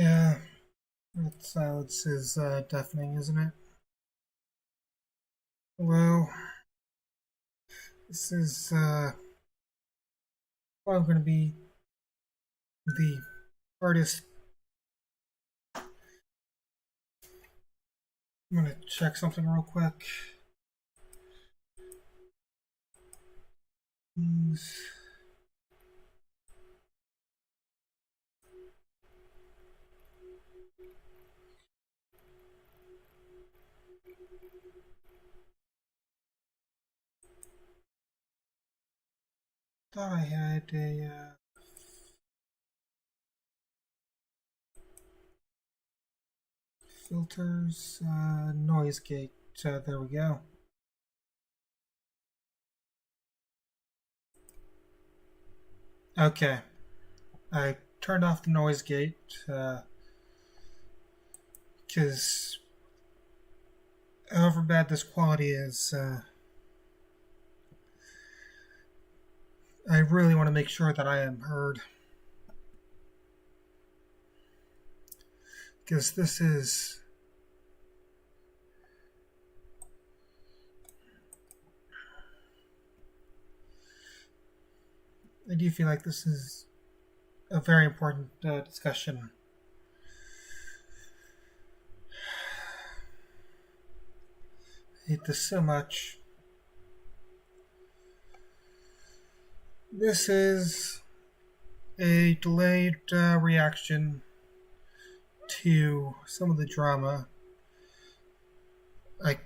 Yeah, that silence is deafening, isn't it? Well, this is probably going to be the hardest. I'm going to check something real quick. Thought I had a filters noise gate. There we go. Okay, I turned off the noise gate because however bad this quality is, I really want to make sure that I am heard because this is. I do feel like this is a very important discussion. I hate this so much. This is a delayed reaction to some of the drama. I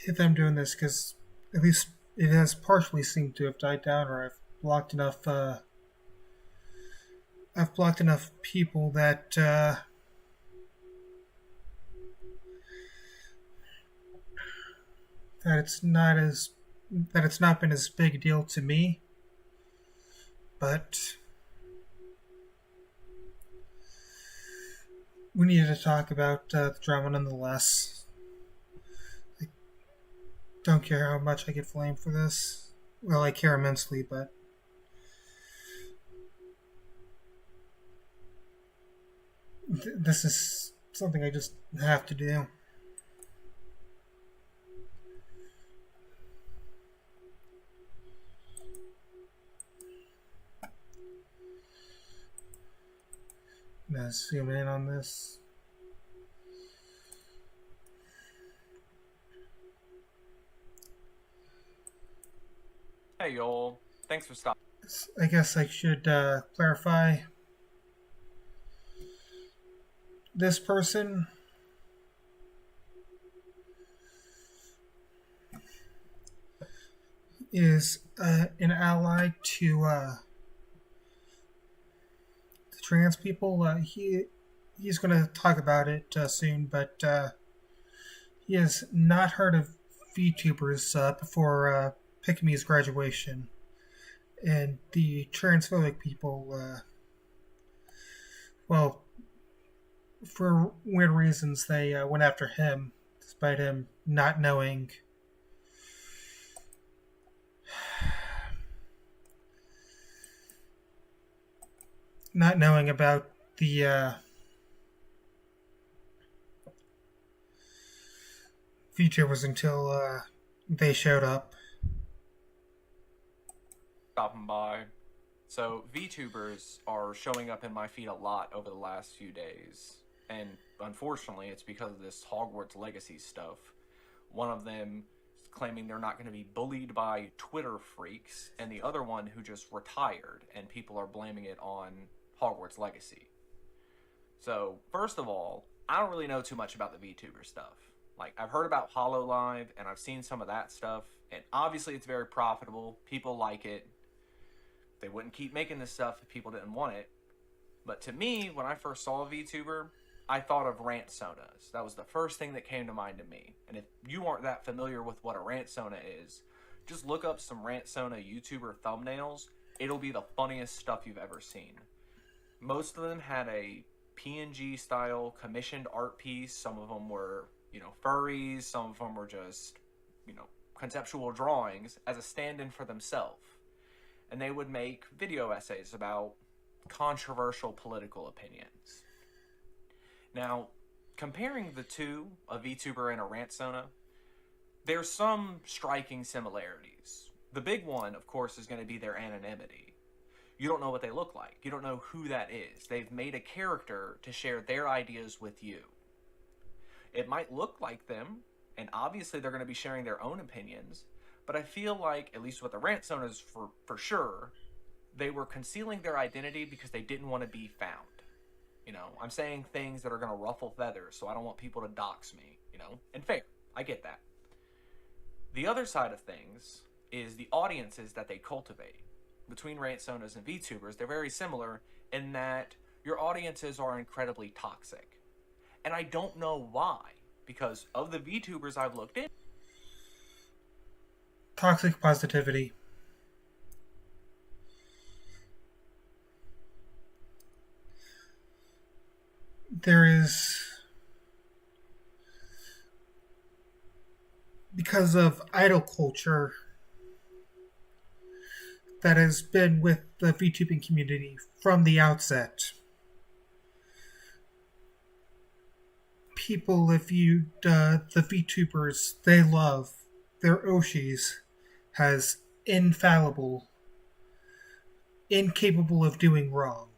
hate them doing this because at least it has partially seemed to have died down, or blocked enough. I've blocked enough people that it's not been as big a deal to me. But we needed to talk about the drama nonetheless. I don't care how much I get flamed for this. Well, I care immensely, but this is something I just have to do. I'm gonna zoom in on this. Hey y'all, thanks for stopping. I guess I should clarify. This person is an ally to the trans people. He's going to talk about it soon, but he has not heard of Vtubers before picking his graduation, and the transphobic people. Well, for weird reasons, they went after him, despite him not knowing about the VTubers until they showed up. Stopping by. So VTubers are showing up in my feed a lot over the last few days, and unfortunately, it's because of this Hogwarts Legacy stuff. One of them is claiming they're not going to be bullied by Twitter freaks, and the other one who just retired, and people are blaming it on Hogwarts Legacy. So first of all, I don't really know too much about the VTuber stuff. Like I've heard about Hollow Live and I've seen some of that stuff, and obviously it's very profitable. People like it. They wouldn't keep making this stuff if people didn't want it. But to me, when I first saw a VTuber, I thought of rant sonas. That was the first thing that came to mind to me. And if you aren't that familiar with what a rant sona is, just look up some rant sona YouTuber thumbnails. It'll be the funniest stuff you've ever seen. Most of them had a PNG style commissioned art piece. Some of them were, furries. Some of them were just, conceptual drawings as a stand in for themselves. And they would make video essays about controversial political opinions. Now, comparing the two, a VTuber and a Rantsona, there's some striking similarities. The big one, of course, is going to be their anonymity. You don't know what they look like. You don't know who that is. They've made a character to share their ideas with you. It might look like them, and obviously they're going to be sharing their own opinions, but I feel like, at least with the Rantsonas for sure, they were concealing their identity because they didn't want to be found. I'm saying things that are going to ruffle feathers, so I don't want people to dox me, and fair. I get that. The other side of things is the audiences that they cultivate. Between Rantsonas and VTubers, they're very similar in that your audiences are incredibly toxic. And I don't know why, because of the VTubers I've looked in. Toxic positivity. There is, because of idol culture that has been with the VTubing community from the outset. People have viewed the VTubers they love, their Oshis, as infallible, incapable of doing wrong.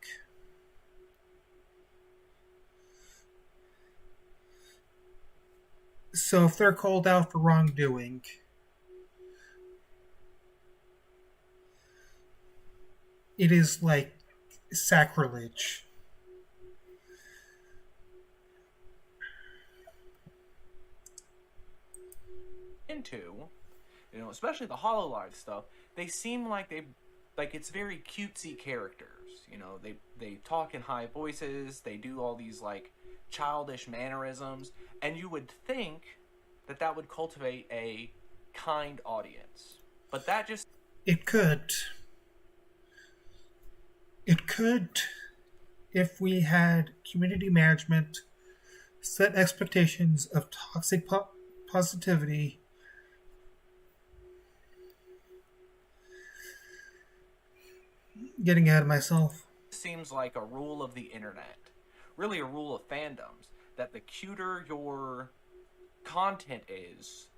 So if they're called out for wrongdoing, it is like sacrilege. Into, especially the HoloLive stuff, they seem like it's very cutesy characters. They talk in high voices, they do all these like childish mannerisms, and you would think that would cultivate a kind audience. But that just It could. It could if we had community management set expectations of toxic positivity. Getting ahead of myself. seems like a rule of the internet, really a rule of fandoms, that the cuter your content is,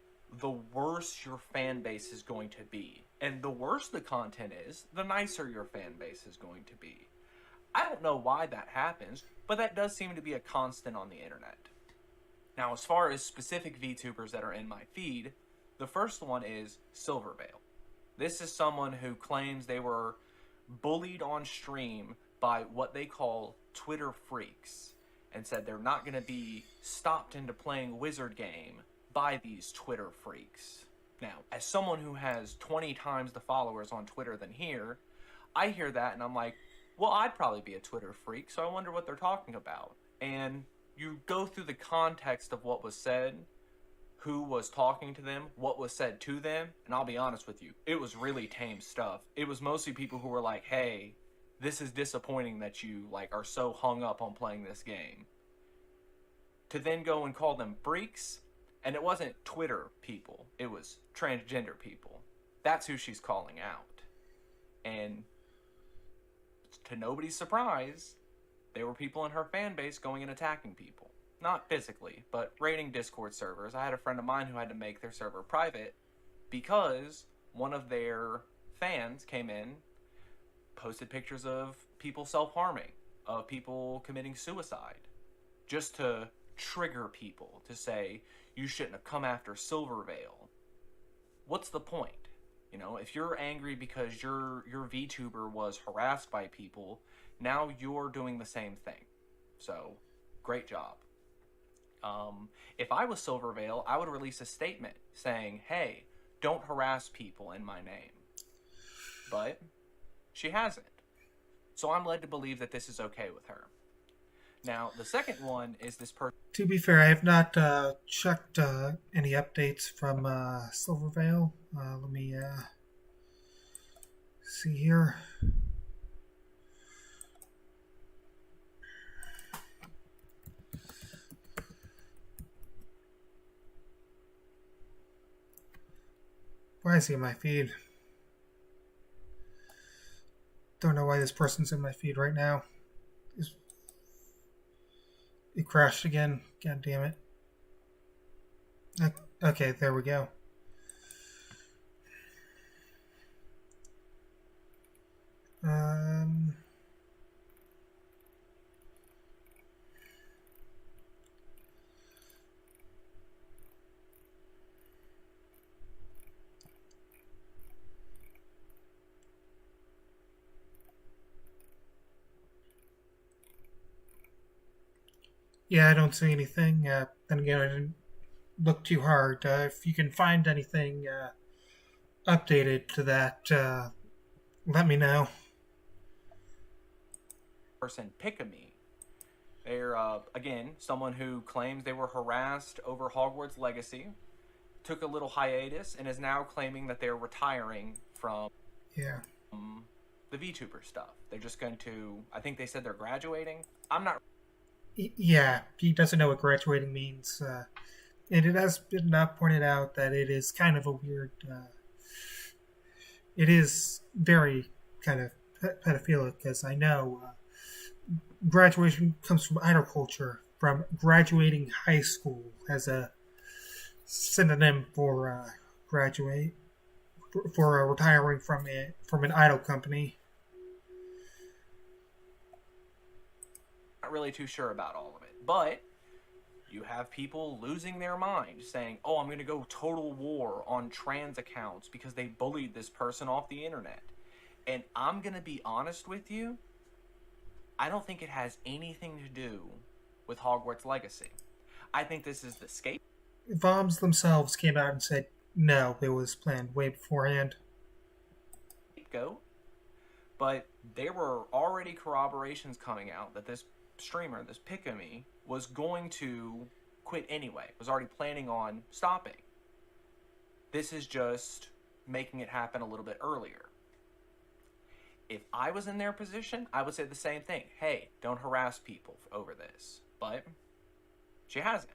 the worse your fan base is going to be. And the worse the content is, the nicer your fan base is going to be. I don't know why that happens, but that does seem to be a constant on the internet. Now, as far as specific VTubers that are in my feed, the first one is Silvervale. This is someone who claims they were bullied on stream by what they call Twitter freaks, and said they're not going to be stopped into playing Wizard Game by these Twitter freaks. Now, as someone who has 20 times the followers on Twitter than here, I hear that and I'm like, well, I'd probably be a Twitter freak, so I wonder what they're talking about. And you go through the context of what was said, who was talking to them, what was said to them, and I'll be honest with you, it was really tame stuff. It was mostly people who were like, hey, this is disappointing that you are so hung up on playing this game. To then go and call them freaks, and it wasn't Twitter people, it was transgender people. That's who she's calling out. And to nobody's surprise, there were people in her fan base going and attacking people. Not physically, but raiding Discord servers. I had a friend of mine who had to make their server private because one of their fans came in, posted pictures of people self-harming, of people committing suicide, just to trigger people to say, you shouldn't have come after Silvervale. What's the point? If you're angry because your VTuber was harassed by people, now you're doing the same thing. So, great job. If I was Silvervale, I would release a statement saying, hey, don't harass people in my name. But she hasn't. So I'm led to believe that this is okay with her. Now, the second one is this person. To be fair, I have not checked any updates from Silvervale. Let me see here. Why is he in my feed? Don't know why this person's in my feed right now. It crashed again. God damn it. Okay, there we go. Um, yeah, I don't see anything. Then again, I didn't look too hard. If you can find anything updated to that, let me know. Person Pick-a-Me. They're, again, someone who claims they were harassed over Hogwarts Legacy, took a little hiatus, and is now claiming that they're retiring from Yeah. the VTuber stuff. They're just going to, I think they said they're graduating. I'm not. Yeah, he doesn't know what graduating means. And it has been pointed out that it is kind of a weird. It is very kind of pedophilic, because I know graduation comes from idol culture, from graduating high school as a synonym for graduate, for retiring from an idol company. Not really too sure about all of it, but you have people losing their mind saying, oh, I'm going to go total war on trans accounts because they bullied this person off the internet. And I'm going to be honest with you, I don't think it has anything to do with Hogwarts Legacy. I think this is the VOMs themselves came out and said no, it was planned way beforehand. scapegoat, but there were already corroborations coming out that this streamer, this Pick-a-Me, was going to quit anyway, was already planning on stopping. This is just making it happen a little bit earlier. If I was in their position, I would say the same thing. Hey, don't harass people over this. But she hasn't.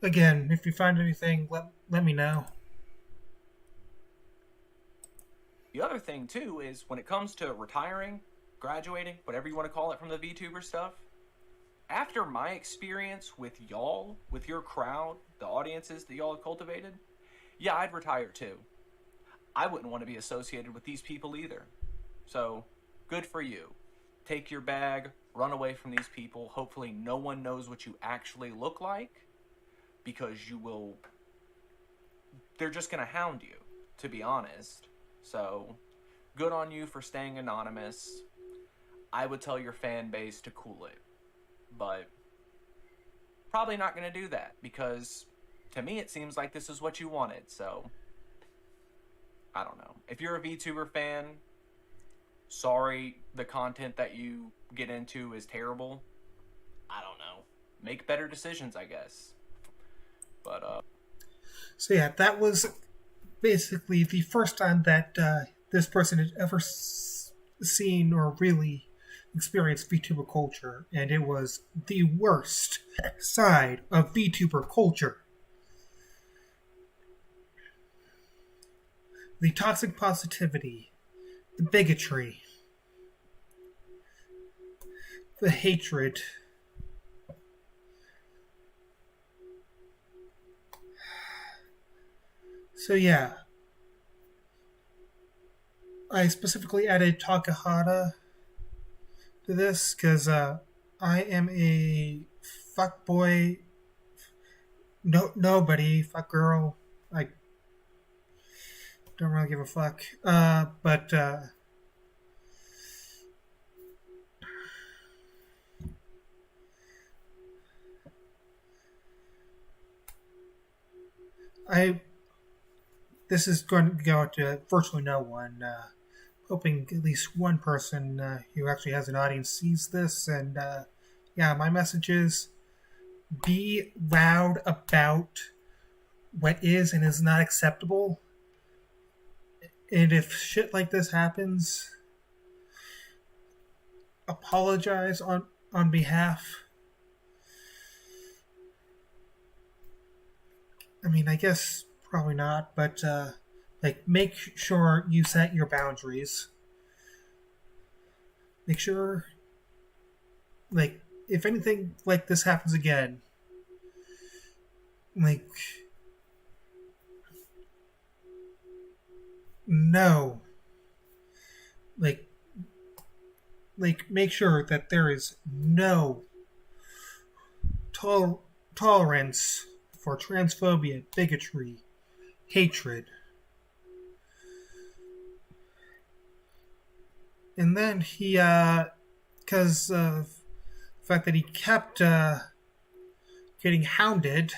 Again, if you find anything, let me know. The other thing, too, is when it comes to retiring, graduating, whatever you want to call it from the VTuber stuff, after my experience with y'all, with your crowd, the audiences that y'all have cultivated, yeah, I'd retire too. I wouldn't want to be associated with these people either. So, good for you. Take your bag, run away from these people. Hopefully, no one knows what you actually look like, because you will. They're just going to hound you, to be honest. So, good on you for staying anonymous. I would tell your fan base to cool it. But probably not going to do that, because to me it seems like this is what you wanted. So I don't know. If you're a VTuber fan, sorry the content that you get into is terrible. I don't know. Make better decisions, I guess. But So yeah, that was basically the first time that this person had ever seen or really experienced VTuber culture, and it was the worst side of VTuber culture. The toxic positivity, the bigotry, the hatred. So yeah, I specifically added Takahata to this because I am a fuckboy No, nobody. Fuck girl. I don't really give a fuck. But I this is going to go out to virtually no one. Hoping at least one person who actually has an audience sees this. And yeah, my message is be loud about what is and is not acceptable. And if shit like this happens, apologize on behalf. I mean, I guess probably not, but like make sure you set your boundaries. Make sure, like, if anything like this happens again, like, no, like, make sure that there is no tol- tolerance for transphobia, bigotry, hatred. And then he, because of the fact that he kept getting hounded,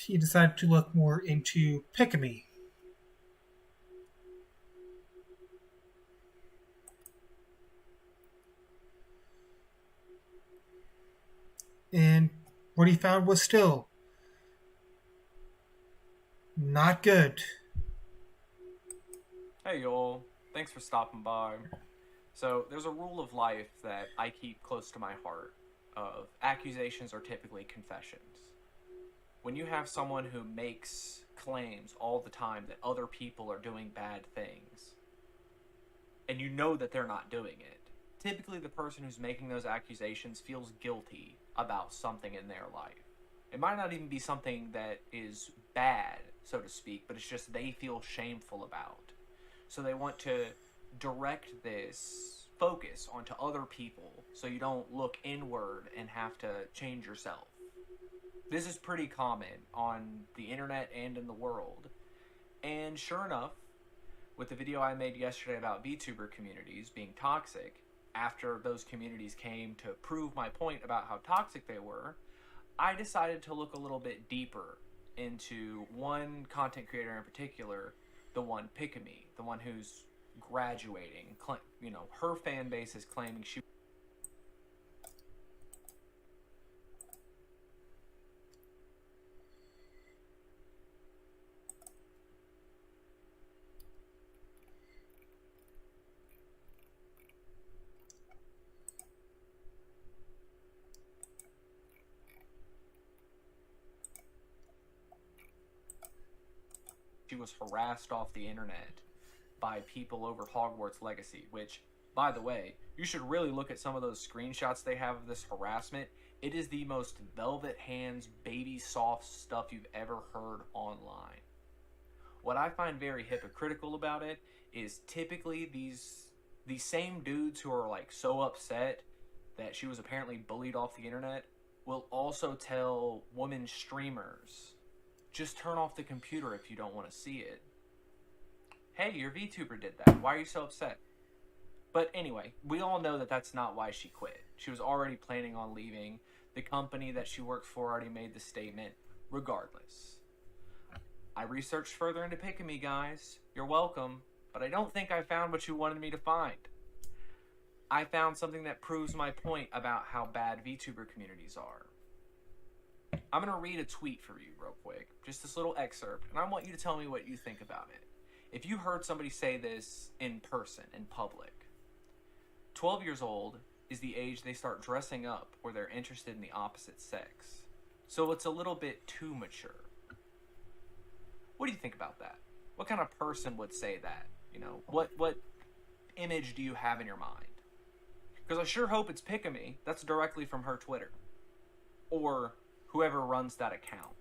he decided to look more into Pikami. And what he found was still not good. Hey y'all, thanks for stopping by. So, there's a rule of life that I keep close to my heart of accusations are typically confessions. When you have someone who makes claims all the time that other people are doing bad things, and you know that they're not doing it, typically the person who's making those accusations feels guilty about something in their life. It might not even be something that is bad, so to speak, but it's just they feel shameful about. So they want to direct this focus onto other people so you don't look inward and have to change yourself. This is pretty common on the internet and in the world. And sure enough, with the video I made yesterday about VTuber communities being toxic, after those communities came to prove my point about how toxic they were, I decided to look a little bit deeper into one content creator in particular, the one Pikami, the one who's graduating. Her fan base is claiming she was harassed off the internet by people over Hogwarts Legacy, which, by the way, you should really look at some of those screenshots they have of this harassment. It is the most velvet hands, baby soft stuff you've ever heard online. What I find very hypocritical about it is typically these same dudes who are like so upset that she was apparently bullied off the internet will also tell women streamers, just turn off the computer if you don't want to see it. Hey, your VTuber did that. Why are you so upset? But anyway, we all know that that's not why she quit. She was already planning on leaving. The company that she worked for already made the statement. Regardless, I researched further into Pikami, guys. You're welcome. But I don't think I found what you wanted me to find. I found something that proves my point about how bad VTuber communities are. I'm going to read a tweet for you real quick. Just this little excerpt. And I want you to tell me what you think about it. If you heard somebody say this in person, in public, 12 years old is the age they start dressing up or they're interested in the opposite sex. So it's a little bit too mature. What do you think about that? What kind of person would say that? What image do you have in your mind? Because I sure hope it's Pikami. That's directly from her Twitter. Or whoever runs that account.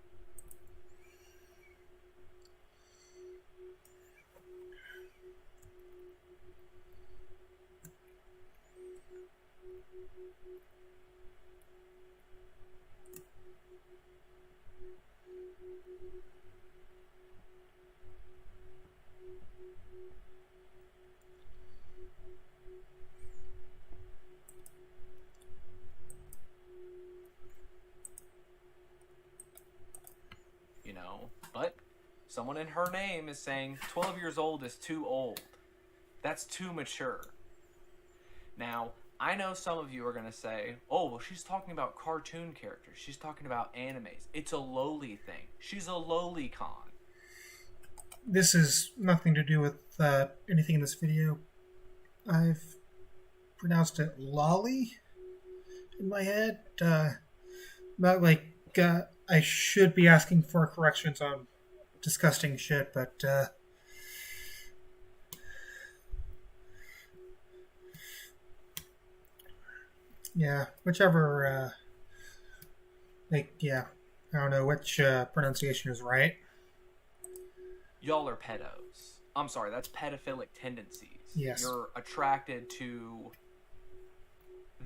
someone in her name is saying 12 years old is too old. That's too mature. Now, I know some of you are going to say, oh, well, she's talking about cartoon characters. She's talking about animes. It's a lowly thing. She's a lowly con. This is nothing to do with anything in this video. I've pronounced it lolly in my head. Not like I should be asking for corrections on disgusting shit, but yeah, whichever. Yeah, I don't know which pronunciation is right. Y'all are pedos. I'm sorry, that's pedophilic tendencies. Yes. You're attracted to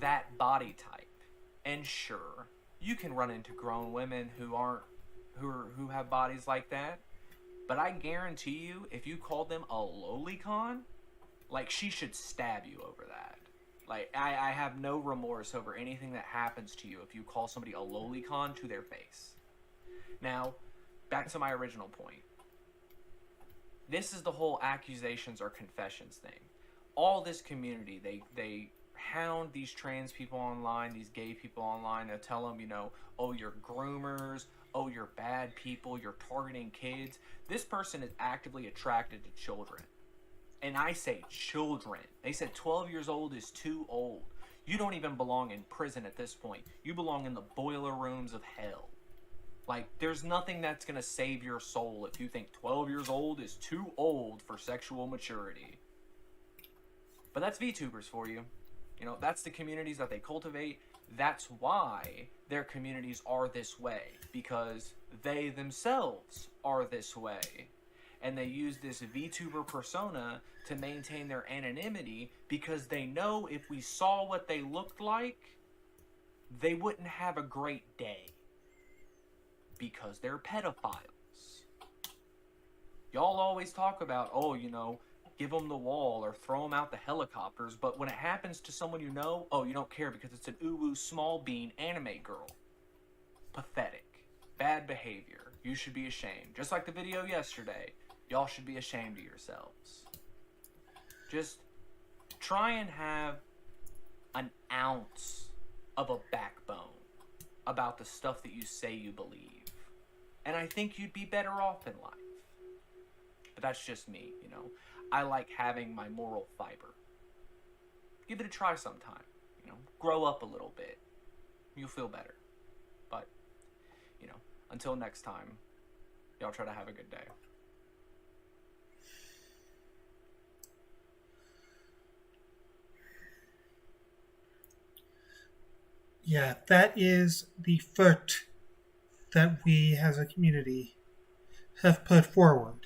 that body type. And sure, you can run into grown women who have bodies like that. But I guarantee you, if you called them a lowlycon, like she should stab you over that. Like I have no remorse over anything that happens to you if you call somebody a lowlycon to their face. Now, back to my original point. This is the whole accusations or confessions thing. All this community, they hound these trans people online, these gay people online. They'll tell them, oh, you're groomers, oh, you're bad people, you're targeting kids. This person is actively attracted to children. And I say children. They said 12 years old is too old. You don't even belong in prison at this point. You belong in the boiler rooms of hell. Like, there's nothing that's going to save your soul if you think 12 years old is too old for sexual maturity. But that's VTubers for you. That's the communities that they cultivate. That's why their communities are this way. Because they themselves are this way. And they use this VTuber persona to maintain their anonymity because they know if we saw what they looked like, they wouldn't have a great day. Because they're pedophiles. Y'all always talk about, give them the wall or throw them out the helicopters, but when it happens to someone you don't care because it's an uwu small bean anime girl. Pathetic. Bad behavior. You should be ashamed. Just like the video yesterday, y'all should be ashamed of yourselves. Just try and have an ounce of a backbone about the stuff that you say you believe. And I think you'd be better off in life. But that's just me, I like having my moral fiber. Give it a try sometime, Grow up a little bit. You'll feel better. But, until next time, y'all try to have a good day. Yeah, that is the foot that we as a community have put forward.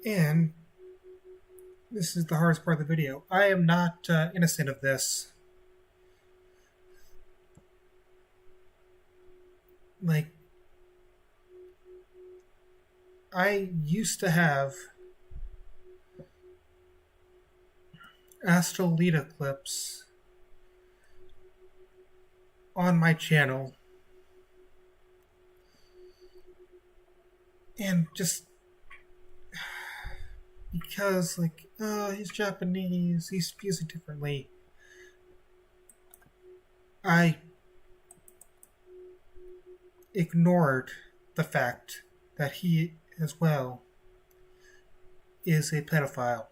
And this is the hardest part of the video. I am not innocent of this. Like, I used to have Astrolita clips on my channel. And just because, he's Japanese, he speaks it differently. I ignored the fact that he, as well, is a pedophile.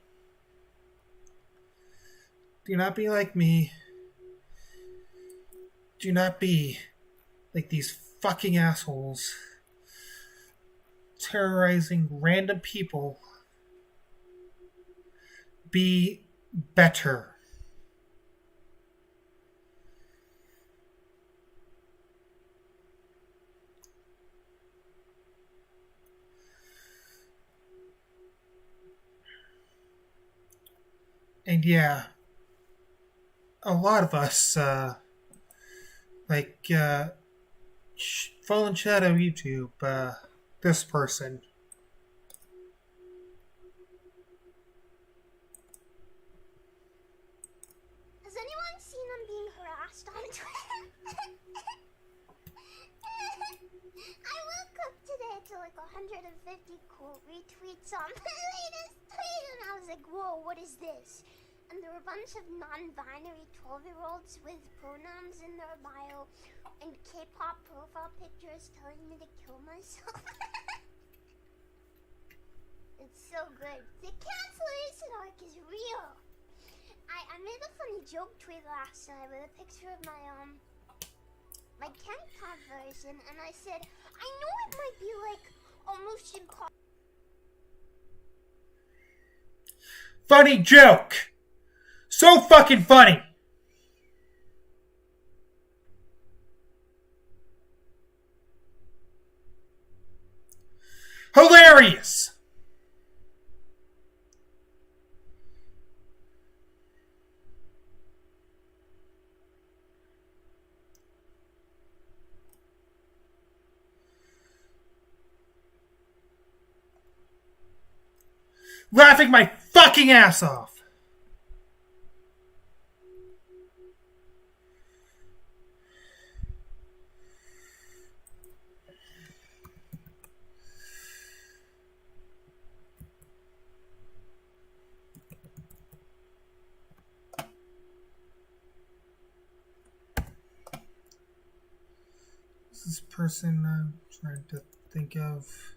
Do not be like me. Do not be like these fucking assholes terrorizing random people. Be better. And yeah, a lot of us, like Fallen Shadow YouTube, this person. Has anyone seen him being harassed on Twitter? I woke up today to like 150 cool retweets on the latest tweet, and I was like, whoa, what is this? And there were a bunch of non-binary 12-year-olds with pronouns in their bio and K-pop profile pictures telling me to kill myself. It's so good. The cancellation arc is real. I made a funny joke tweet last night with a picture of my K-pop version, and I said, I know it might be like almost impossible. Funny joke! So fucking funny! Hilarious! Laughing my fucking ass off! This person I'm trying to think of.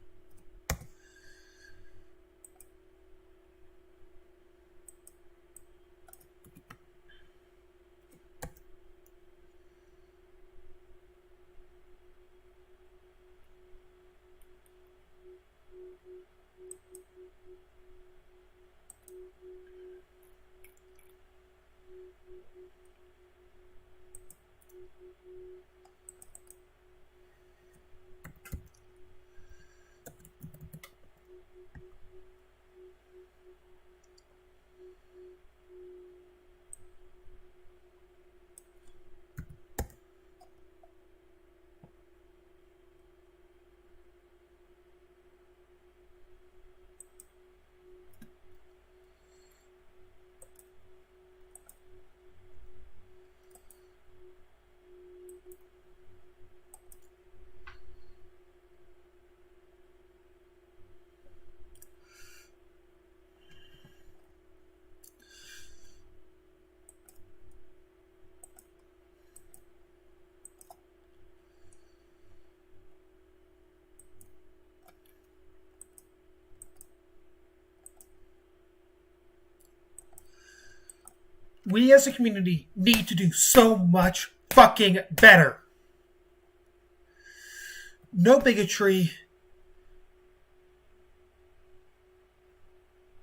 We as a community need to do so much fucking better. No bigotry.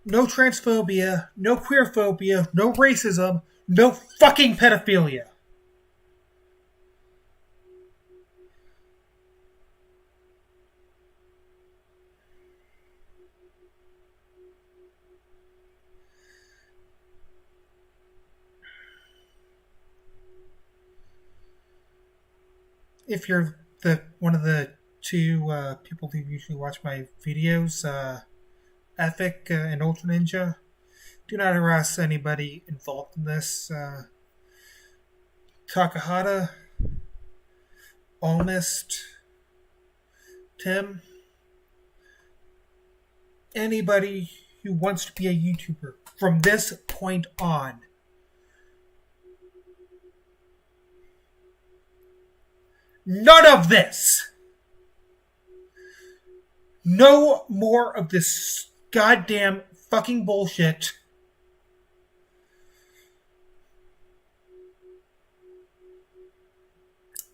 No transphobia. No queerphobia. No racism. No fucking pedophilia. If you're one of the two people who usually watch my videos, Ethic and Ultra Ninja, do not harass anybody involved in this. Takahata, Almist, Tim, anybody who wants to be a YouTuber from this point on. None of this! No more of this goddamn fucking bullshit.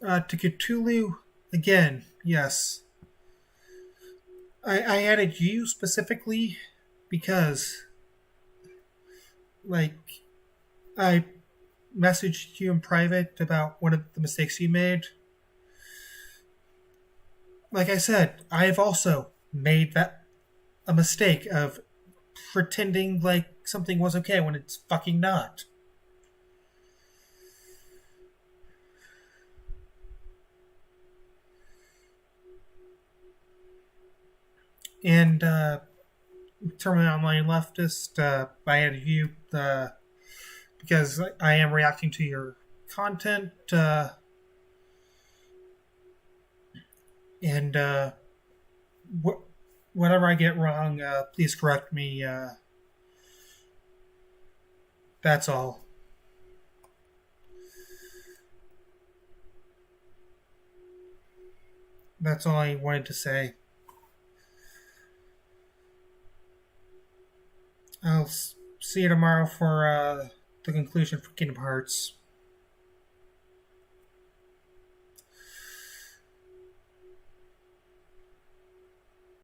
To Cthulhu, again, yes. I added you specifically because, like, I messaged you in private about one of the mistakes you made. Like I said, I've also made a mistake of pretending like something was okay when it's fucking not. And terminally online leftist, I had a view because I am reacting to your content, and wh- whatever I get wrong, please correct me. That's all. That's all I wanted to say. I'll see you tomorrow for the conclusion for Kingdom Hearts.